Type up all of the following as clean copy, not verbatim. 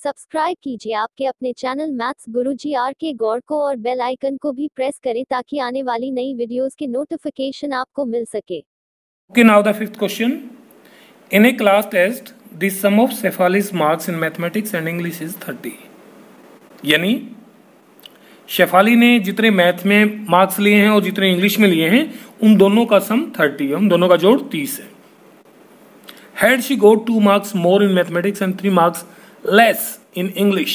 Subscribe कीजिए आपके अपने चैनल मैथ्स गुरुजी आर के गौर को और बेल आइकन को भी प्रेस करें ताकि आने वाली नई वीडियोस के नोटिफिकेशन आपको मिल सके। Okay, now the fifth question. In a class test, the sum of Shefali's marks in mathematics and English is 30. यानी शेफाली ने जितने मैथ में मार्क्स लिए हैं और जितने इंग्लिश में लिए हैं उन दोनों का सम 30 है, उन दोनों का जोड़ 30 है। Had she got 2 marks more in mathematics and 3 marks less in English,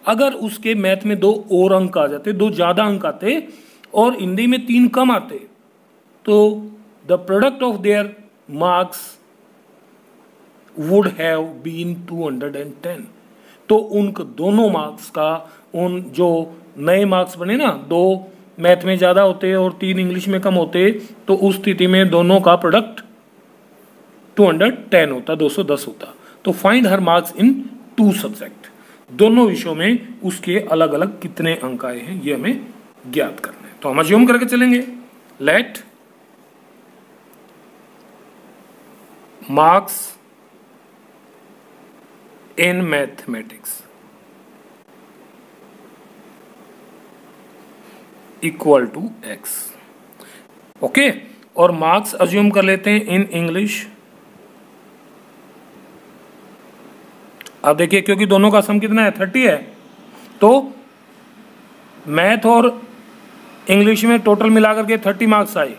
अगर उसके मैथ में 2 और अंक आ जाते, 2 ज्यादा अंक आते और हिंदी में 3 कम आते, तो the product of their marks would have been 210. तो उन दोनों मार्क्स का, उन जो नए मार्क्स बने ना, 2 मैथ में ज्यादा होते और 3 इंग्लिश में कम होते, तो उस स्थिति में दोनों का प्रोडक्ट 210 होता, 210 होता। तो find her marks in 2 subject, दोनों विषयों में उसके अलग अलग कितने अंक आए हैं ये हमें ज्ञात करना है। तो हम अज्यूम करके चलेंगे, let marks in mathematics equal to x। Okay, और मार्क्स अज्यूम कर लेते हैं इन इंग्लिश। अब देखिए, क्योंकि दोनों का सम कितना है 30 है, तो मैथ और इंग्लिश में टोटल मिलाकर के 30 मार्क्स आए।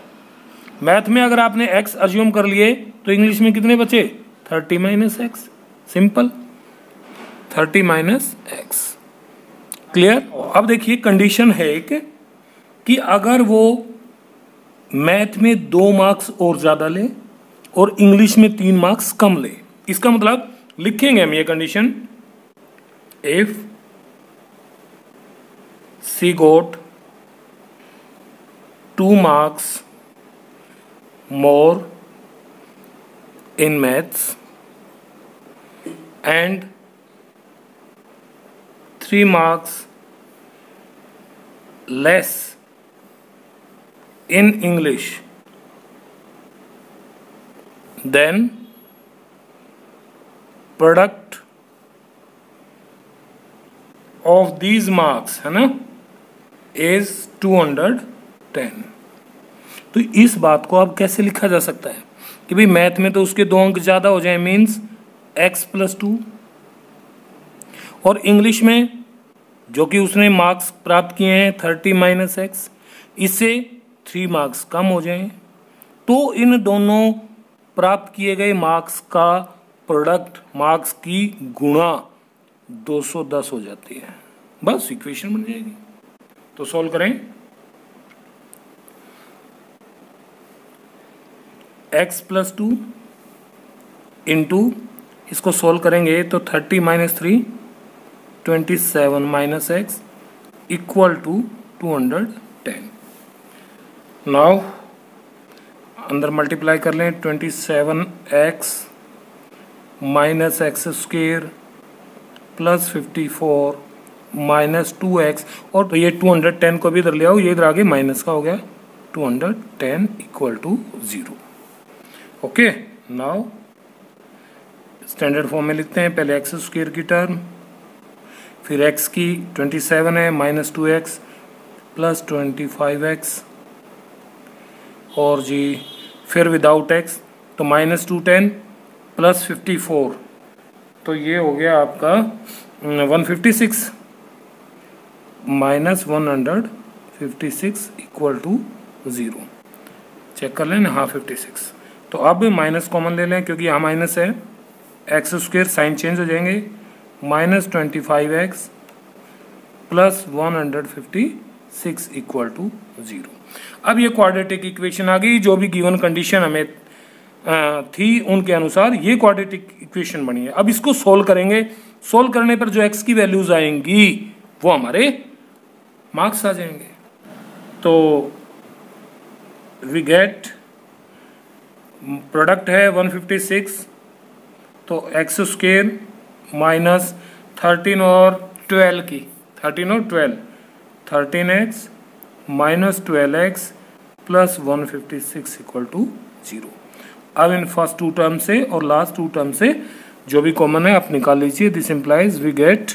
मैथ में अगर आपने x अज्यूम कर लिए तो इंग्लिश में कितने बचे 30 minus x. Simple, 30 minus x. Clear. अब देखिए कंडीशन है कि अगर वो मैथ में 2 मार्क्स और ज्यादा ले और इंग्लिश में 3 मार्क्स कम ले, इसका मतलब लिखेंगे हम ये condition, if she got 2 marks more in maths and 3 marks less in English, then product of these marks है ना is 210। तो इस बात को अब कैसे लिखा जा सकता है कि भाई मैथ में तो उसके 2 अंक ज्यादा हो जाए, मीन्स x + 2, और इंग्लिश में जो कि उसने मार्क्स प्राप्त किए हैं 30 माइनस एक्स, इससे 3 मार्क्स कम हो जाएं, तो इन दोनों प्राप्त किए गए मार्क्स का प्रोडक्ट, मार्क्स की गुणा 210 हो जाती है। बस इक्वेशन बन जाएगी। तो सॉल्व करें, x + 2 इंटू, इसको सोल्व करेंगे तो 30 minus 3 27 minus x equal to 210। Now अंदर मल्टीप्लाई कर लें, 27x minus x square plus 54 minus 2x, और तो ये 210 को भी इधर ले आओ, ये इधर आगे माइनस का हो गया, 210 equal to 0। Okay, now standard form में लिखते हैं, पहले एक्स स्क्वेयर की टर्म, फिर x की 27 है माइनस 2x प्लस 25x, और जी फिर विदाउट x तो माइनस 210 प्लस 54, तो ये हो गया आपका 156 माइनस 156 इक्वल टू 0। चेक कर लें ना, हाँ 56। तो अब माइनस कॉमन ले लें क्योंकि यहाँ माइनस है, एक्स स्क्वेयर साइन चेंज हो जाएंगे, minus 25x plus 156 equal to 0। अब ये क्वाड्रेटिक इक्वेशन आ गई, जो भी गिवन कंडीशन हमें थी उनके अनुसार ये क्वाड्रेटिक इक्वेशन बनी है। अब इसको सोल्व करेंगे, सोल्व करने पर जो x की वैल्यूज आएंगी वो हमारे मार्क्स आ जाएंगे। तो वी गेट, प्रोडक्ट है 156, तो एक्स स्क्वेयर माइनस 13 और 12 की, 13 और 12, 13x minus 12x plus 156 equal to 0। अब इन फर्स्ट 2 टर्म से और लास्ट 2 टर्म से जो भी कॉमन है आप निकाल लीजिए। दिस इम्प्लाइज वी गेट,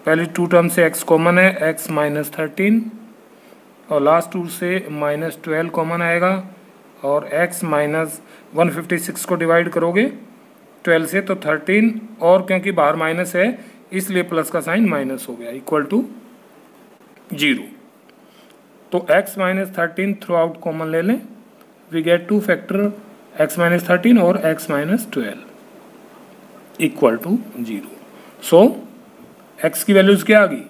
पहली टू टर्म से x कॉमन है, x माइनस 13, और लास्ट टू से माइनस 12 कॉमन आएगा, और x माइनस 156 को डिवाइड करोगे 12 से तो 13, और क्योंकि बाहर माइनस है इसलिए प्लस का साइन माइनस हो गया, इक्वल टू 0। तो x minus 13 through out common ले लें, we get to factor x minus 13 और x minus 12 equal to 0। So x की वैल्यूज क्या आ गई,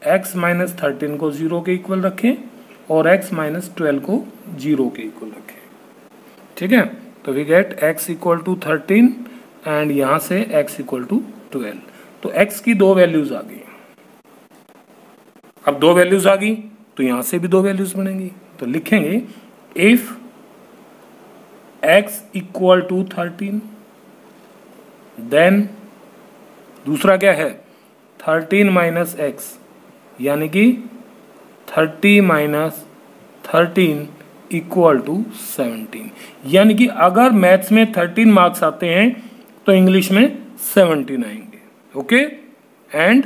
x माइनस 13 को 0 के इक्वल रखें और x माइनस 12 को 0 के इक्वल रखें। ठीक है, तो we get x equal to 13 and यहां से x इक्वल टू 12। तो x की दो वैल्यूज आ गई। अब दो वैल्यूज आ गई तो यहां से भी दो वैल्यूज बनेंगी, तो लिखेंगे if x equal to 13 then दूसरा क्या है 13 माइनस एक्स, यानी कि 30 माइनस 13 इक्वल टू 17। यानी कि अगर मैथ्स में 13 मार्क्स आते हैं तो इंग्लिश में 17 आएंगे। ओके, एंड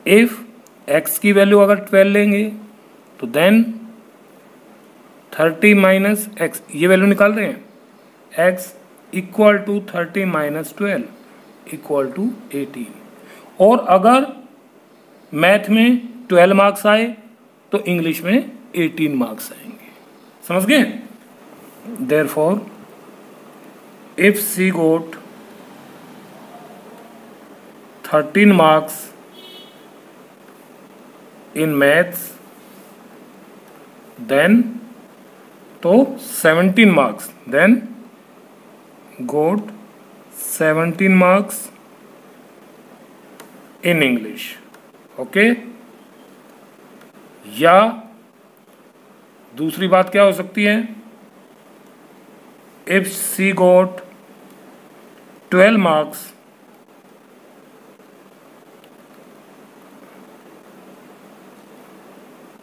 इफ x की वैल्यू अगर 12 लेंगे तो देन 30 माइनस एक्स, ये वैल्यू निकाल रहे हैं, x equal to 30 minus 12 equal to 18। और अगर मैथ में 12 मार्क्स आए तो इंग्लिश में 18 मार्क्स आएंगे। समझ गए? Therefore if she got 13 marks in maths then तो 17 marks, then got 17 marks in English. Okay, या दूसरी बात क्या हो सकती है, if she got 12 marks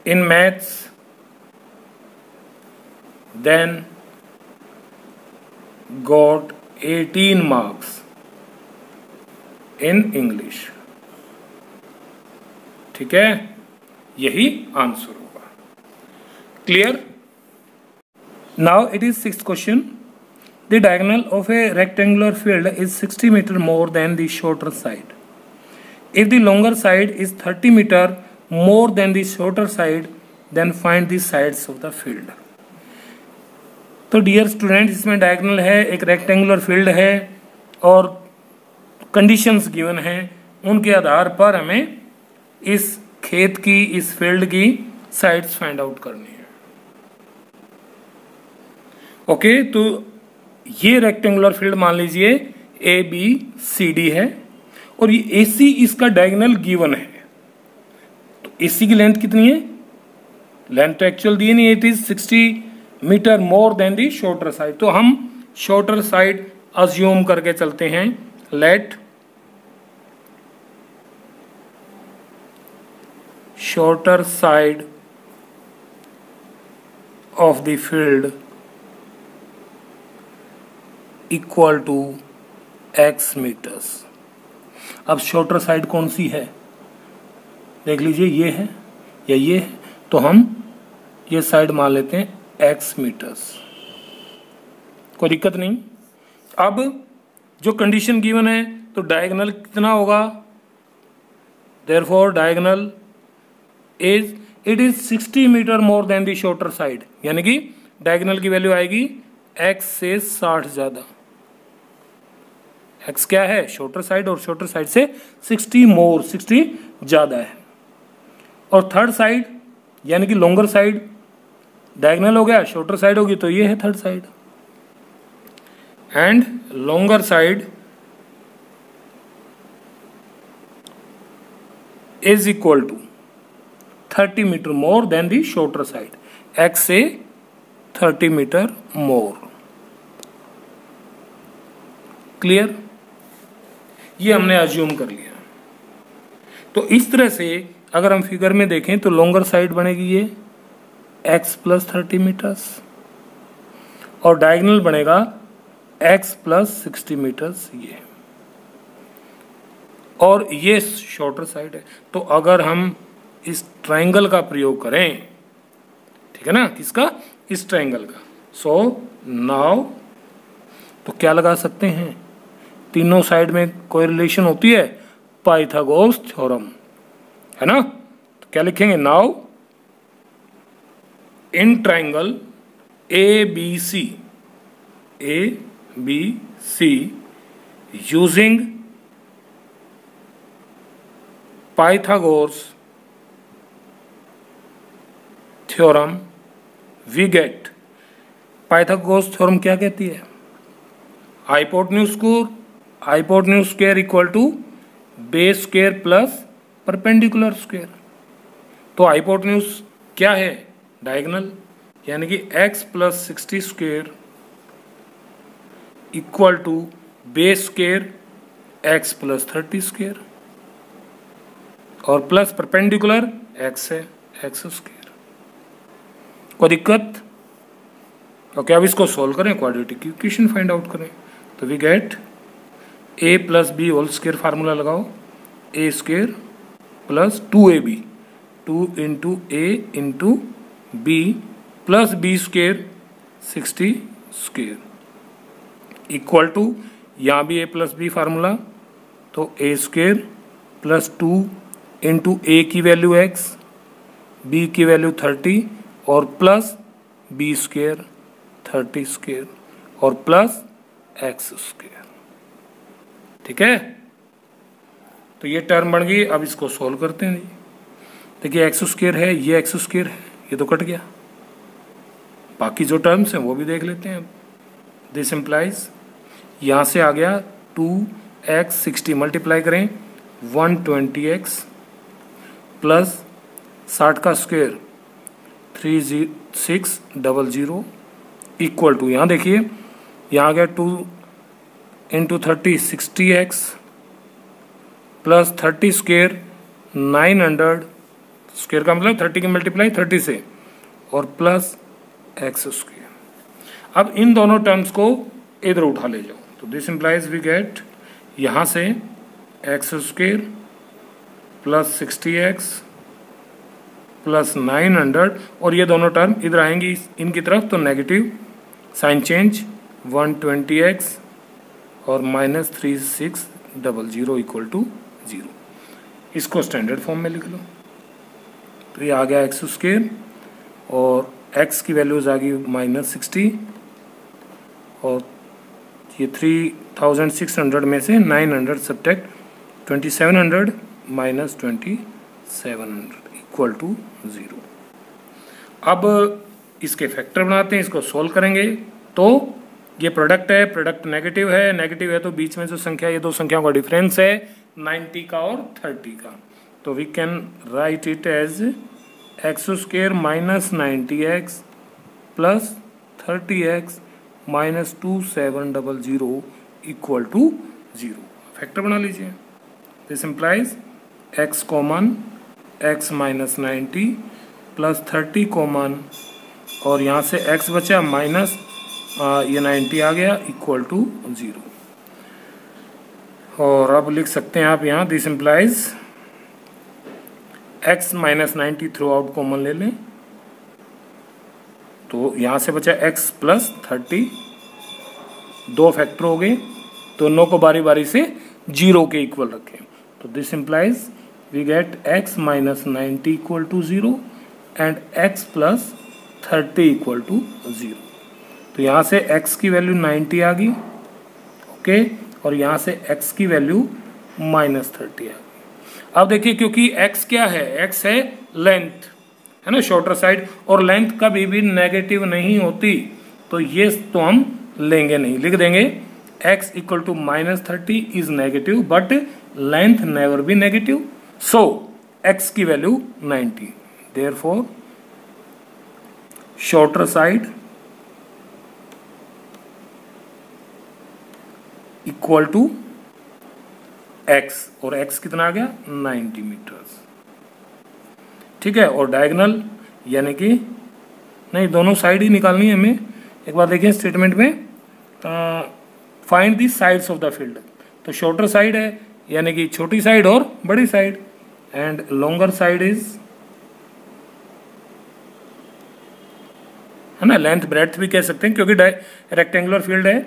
in maths then got 18 marks in English। ठीक है, यही आंसर होगा। Clear? Now it is 6th question. The diagonal of a rectangular field is 60 metre more than the shorter side. If the longer side is 30 metre more than the shorter side then find the sides of the field. तो dear student, इसमें diagonal है, एक rectangular field है और conditions given हैं, उनके आधार पर हमें इस खेत की, इस फील्ड की साइड्स फाइंड आउट करनी है। ओके, तो ये रेक्टेंगुलर फील्ड मान लीजिए ए बी सी डी है और ये ए सी इसका डायगोनल गिवन है। तो ए सी की लेंथ कितनी है, लेंथ तो एक्चुअल दी नहीं, it is 60 metre more than the shorter side. तो हम शॉर्टर साइड अज्यूम करके चलते हैं। Let shorter side of the field equal to x metres. अब शॉर्टर साइड कौन सी है देख लीजिए, ये है या ये है, तो हम ये साइड मान लेते हैं x मीटर्स, कोई दिक्कत नहीं। अब जो कंडीशन गिवन है तो डायगोनल कितना होगा, therefore diagonal is it is 60 metre more than the shorter side, यानी कि डायगोनल की वैल्यू आएगी x से 60 ज्यादा। x क्या है, शॉर्टर साइड, और शॉर्टर साइड से 60 मोर, 60 ज्यादा है। और थर्ड साइड यानी कि लॉन्गर साइड, डायगोनल हो गया, शॉर्टर साइड होगी तो ये है third side, and longer side is equal to 30 metre more than the shorter side, x से 30 मीटर मोर। क्लियर? ये हमने अज्यूम कर लिया। तो इस तरह से अगर हम फिगर में देखें तो लॉन्गर साइड बनेगी ये x प्लस 30 मीटर्स और डायगोनल बनेगा x प्लस 60 मीटर्स ये, और ये शॉर्टर साइड है। तो अगर हम इस ट्राइंगल का प्रयोग करें, ठीक है ना, किसका, इस ट्राइंगल का, सो नाउ तो क्या लगा सकते हैं, तीनों साइड में कोई रिलेशन होती है, पाइथागोरस थ्योरम, है ना। तो क्या लिखेंगे, now in triangle ABC using Pythagoras theorem we get, Pythagoras theorem क्या कहती है, hypotenuse square equal to base square plus perpendicular square. तो हाइपोटेन्यूज क्या है, डायगोनल, यानी कि x plus 60 square equal to base square x plus 30 square, और plus perpendicular x है x स्क्वायर। कोई दिक्कत? ओके, अब इसको सोल्व करें, क्वाड्रेटिक इक्वेशन फाइंड आउट करें। तो we get a plus B whole square, formula लगाओ, a square plus 2ab, 2 into a into B plus B square 60 square equal to, यहाँ भी a प्लस बी फार्मूला, तो a square plus 2 into A की value x, b की value 30 और plus B square 30 square और plus x square, ठीक है। तो ये टर्म बन गई। अब इसको सोल्व करते हैं। देखिए एक्स स्क्वायर है, ये एक्स स्क्वायर है, ये तो कट गया। बाकी जो टर्म्स हैं वो भी देख लेते हैं। दिस इम्प्लाइज, यहाँ से आ गया 2x 60 मल्टीप्लाई करें 120x प्लस 60 का स्क्वायर 3600 इक्वल टू, यहाँ देखिए यहाँ आ गया 2 into 30 60x plus 30 square 900, square का मतलब 30 की मल्टीप्लाई 30 से, और प्लस एक्स स्क्वायर। अब इन दोनों टर्म्स को इधर उठा ले जाओ, तो दिस इम्प्लाइज वी गेट यहाँ से x square plus 60x plus 900, और ये दोनों टर्म इधर आएंगी इनकी तरफ, तो नेगेटिव साइन चेंज 120x और माइनस 3600 इक्वल टू 0। इसको स्टैंडर्ड फॉर्म में लिख लो। तो ये आ गया एक्स स्क्वायर और x की वैल्यूज आ गई माइनस 60, और ये 3600 में से 900 सब्ट्रैक्ट 2700 माइनस 2700 इक्वल टू 0। अब इसके फैक्टर बनाते हैं, इसको सोल्व करेंगे। तो ये प्रोडक्ट है, प्रोडक्ट नेगेटिव है तो बीच में जो संख्या, ये दो संख्याओं का डिफरेंस है 90 का और 30 का। तो we can write it as x square minus 90x plus 30x minus 2700 equal to 0। Factor बना लीजिए। This implies x common x minus 90 plus 30 common, और यहाँ से x बचा माइनस ये 90 आ गया इक्वल टू 0। और अब लिख सकते हैं आप यहाँ, this implies x minus 90 through out common ले लें, तो यहाँ से बचा x प्लस 30, दो फैक्टर हो गए, दोनों को बारी बारी से 0 के इक्वल रखें। तो this implies we get x minus 90 equal to 0 and x plus 30 equal to 0। तो यहाँ से x की वैल्यू 90 आ गई, ओके, और यहाँ से x की वैल्यू माइनस 30 आ गई। अब देखिए, क्योंकि x क्या है, x है लेंथ, है ना, शॉर्टर साइड, और लेंथ कभी भी नेगेटिव नहीं होती, तो ये तो हम लेंगे नहीं, लिख देंगे x equal to minus 30 is negative but length never be negative, so x की value 90, therefore shorter side equal to x, और x कितना आ गया 90 मीटर्स, ठीक है। और डायगोनल यानी कि नहीं, दोनों साइड ही निकालनी है हमें। एक बार देखिए स्टेटमेंट में, find the sides of the field, तो शॉर्टर साइड है यानी कि छोटी साइड और बड़ी side, and longer side is, है ना, लेंथ ब्रेड्थ भी कह सकते हैं क्योंकि रेक्टेंगुलर फील्ड है।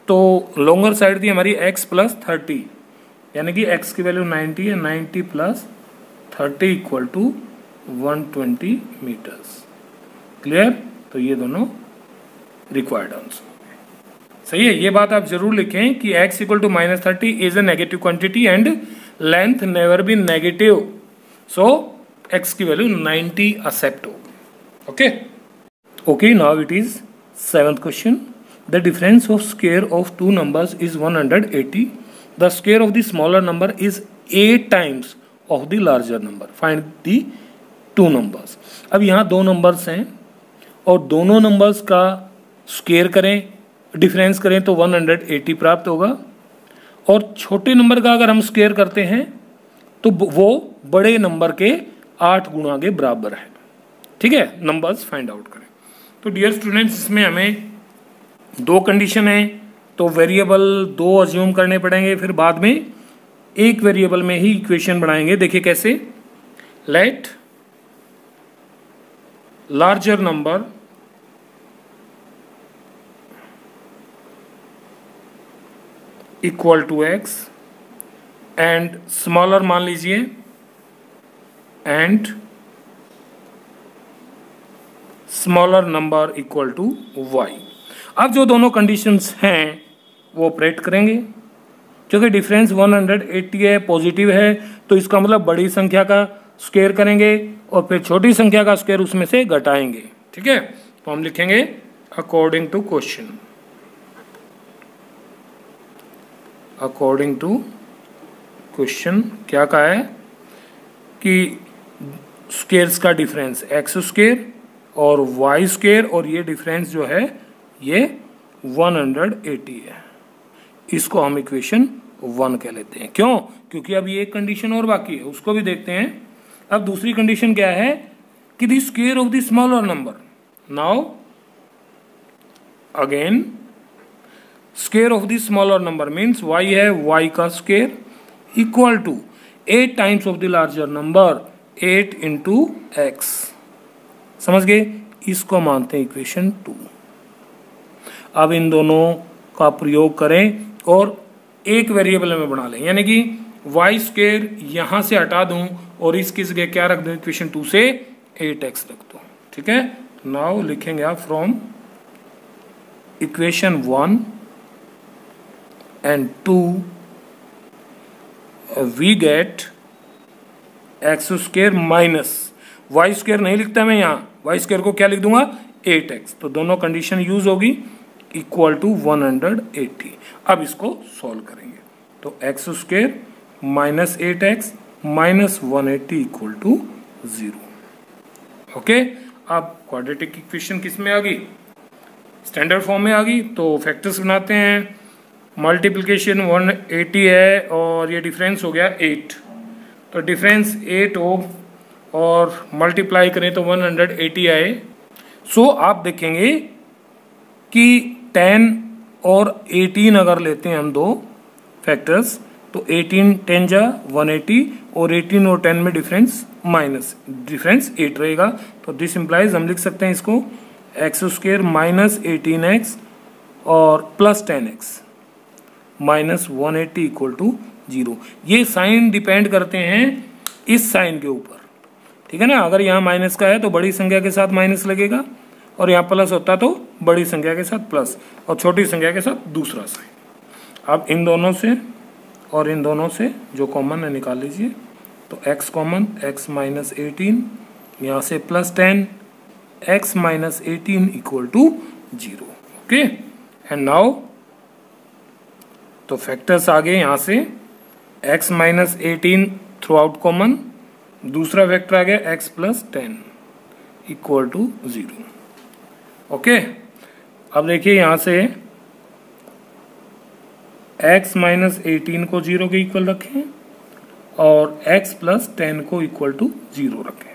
तो लॉन्गर साइड थी हमारी x प्लस 30, यानी कि x की वैल्यू 90 है, 90 plus 30 equal to 120 meters. Clear? तो ये दोनों रिक्वायर्ड आंसर सही है। ये बात आप जरूर लिखें कि x equal to -30 is a negative quantity and length never be negative, so x की वैल्यू 90 एक्सेप्ट होगी। Okay okay, now it is 7th question. The difference of square of two numbers is 180. The square of the smaller number is 8 times of the larger number. Find the two numbers. अब यहाँ दो numbers हैं और दोनों numbers का square करें, difference करें तो 180 प्राप्त होगा, और छोटे नंबर का अगर हम स्क्वायर करते हैं तो वो बड़े नंबर के 8 गुणा के बराबर है। ठीक है, नंबर्स फाइंड आउट करें। तो डियर स्टूडेंट्स, इसमें हमें दो कंडीशन है, तो वेरिएबल दो अज्यूम करने पड़ेंगे, फिर बाद में एक वेरिएबल में ही इक्वेशन बनाएंगे। देखिए कैसे, let larger number equal to x एंड स्मॉलर मान लीजिए and smaller number equal to y। अब जो दोनों कंडीशंस हैं वो ऑपरेट करेंगे, क्योंकि डिफरेंस 180 है, पॉजिटिव है, तो इसका मतलब बड़ी संख्या का स्क्वायर करेंगे और फिर छोटी संख्या का स्क्वायर उसमें से घटाएंगे। ठीक है, तो हम लिखेंगे according to question, according to question क्या कहा है कि स्क्वायर्स का डिफरेंस एक्स स्क्वायर और वाई स्क्वायर, और ये डिफरेंस जो है ये 180 है। इसको हम इक्वेशन 1 कह लेते हैं। क्यों? क्योंकि अब ये एक कंडीशन और बाकी है, उसको भी देखते हैं। अब दूसरी कंडीशन क्या है कि the square of the smaller number. Now again square of the smaller number means y है, y का square equal to 8 times of the larger number, 8 into x. समझ गए? इसको मानते हैं इक्वेशन 2। अब इन दोनों का प्रयोग करें और एक वेरिएबल में बना लें, यानी कि वाई स्क्वायर यहां से हटा दूं और इसकी जगह क्या रख दूं, इक्वेशन 2 से 8x रख दूं। ठीक है, नाउ लिखेंगे आप from equation 1 and 2 we get x square minus y square नहीं लिखता मैं यहाँ, वाई स्क्वायर को क्या लिख दूंगा 8x, तो दोनों कंडीशन यूज होगी, इक्वल टू 180। अब इसको सॉल्व करेंगे तो x square minus 8x minus 180 equal to 0। Okay, अब क्वाड्रेटिक इक्वेशन किस में आ गई, स्टैंडर्ड फॉर्म में आ गई। तो फैक्टर्स बनाते हैं, मल्टीप्लिकेशन 180 है और ये डिफरेंस हो गया 8, तो डिफरेंस 8 हो और मल्टीप्लाई करें तो 180 आए। सो आप देखेंगे कि 10 और 18 अगर लेते हैं हम दो फैक्टर्स, तो 18 10 जा 180 और 18 और 10 में डिफरेंस माइनस, डिफरेंस 8 रहेगा। तो दिस इंप्लाइज हम लिख सकते हैं इसको एक्स स्क्वायर माइनस 18x और plus 10x minus 180 equal to 0। ये साइन डिपेंड करते हैं इस साइन के ऊपर, ठीक है ना। अगर यहाँ माइनस का है तो बड़ी संख्या के साथ माइनस लगेगा, और यहाँ प्लस होता तो बड़ी संख्या के साथ प्लस और छोटी संख्या के साथ दूसरा साइन। अब इन दोनों से और इन दोनों से जो कॉमन है निकाल लीजिए, तो x कॉमन, x माइनस 18, यहाँ से plus 10, x minus 18 equal to 0। Okay, and now तो फैक्टर्स आ गए यहाँ से, x minus 18 through out common, दूसरा फैक्टर आ गया x plus 10 equal to 0। Okay, अब देखिए यहाँ से x माइनस 18 को 0 के इक्वल रखें और x प्लस 10 को इक्वल टू 0 रखें,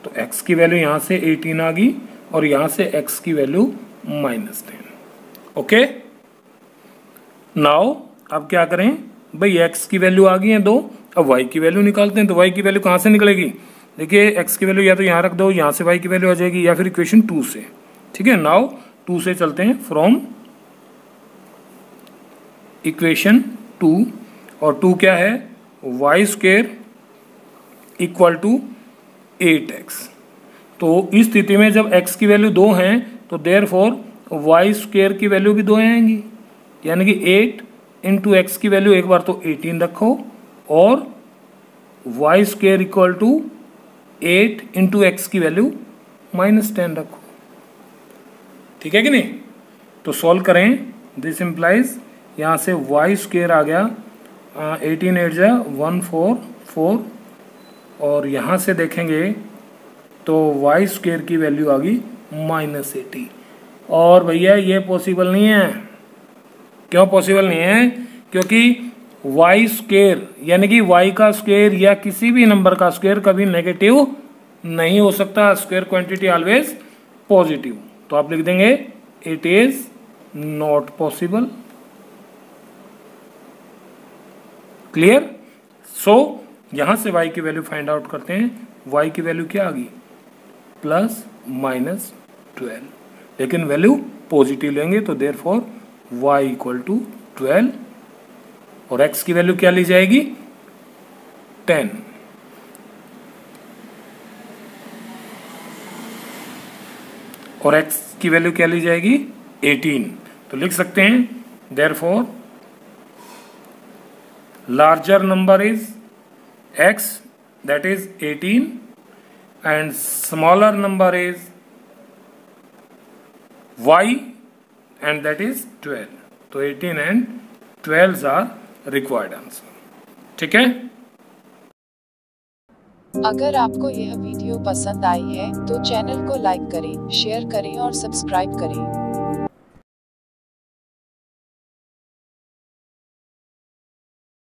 तो x की वैल्यू यहाँ से 18 आ गई और यहाँ से x की वैल्यू माइनस 10। ओके, नाउ अब क्या करें भाई, x की वैल्यू आ गई है 2, अब y की वैल्यू निकालते हैं। तो y की वैल्यू कहाँ से निकलेगी? देखिए x की वैल्यू या तो यहाँ रख दो, यहाँ से y की वैल्यू आ जाएगी, या फिर इक्वेशन 2 से। ठीक है, नाउ 2 से चलते हैं, फ्रॉम इक्वेशन 2, और 2 क्या है? y square equal to 8x। तो इस स्थिति में जब x की वैल्यू 2 है तो देयरफॉर y स्क्वेयर की वैल्यू भी 2 आएंगी, यानी कि 8 इंटू एक्स की वैल्यू एक बार तो 18 रखो, और y square equal to 8 into x की वैल्यू -10 रखो। ठीक है कि नहीं? तो सॉल्व करें, दिस इम्प्लाइज यहाँ से y स्क्वेयर आ गया 18 8 जा 144, और यहाँ से देखेंगे तो y स्क्वेयर की वैल्यू आ गई -80। और भैया ये पॉसिबल नहीं है। क्यों पॉसिबल नहीं है? क्योंकि y स्क्वेयर यानी कि y का स्क्वेयर या किसी भी नंबर का स्क्वेयर कभी नेगेटिव नहीं हो सकता। Square quantity always positive. तो आप लिख देंगे it is not possible. Clear? So यहां से y की वैल्यू फाइंड आउट करते हैं। y की वैल्यू क्या आ गई? +-12, लेकिन वैल्यू पॉजिटिव लेंगे तो देयरफॉर y इक्वल टू 12, और x की वैल्यू क्या ली जाएगी? 10। और x की वैल्यू क्या ली जाएगी? 18। तो लिख सकते हैं therefore larger number is x, that is 18, and smaller number is y, and that is 12. तो 18 and 12 are required answer. ठीक है? अगर आपको यह वीडियो पसंद आई है तो चैनल को लाइक करें, शेयर करें और सब्सक्राइब करें।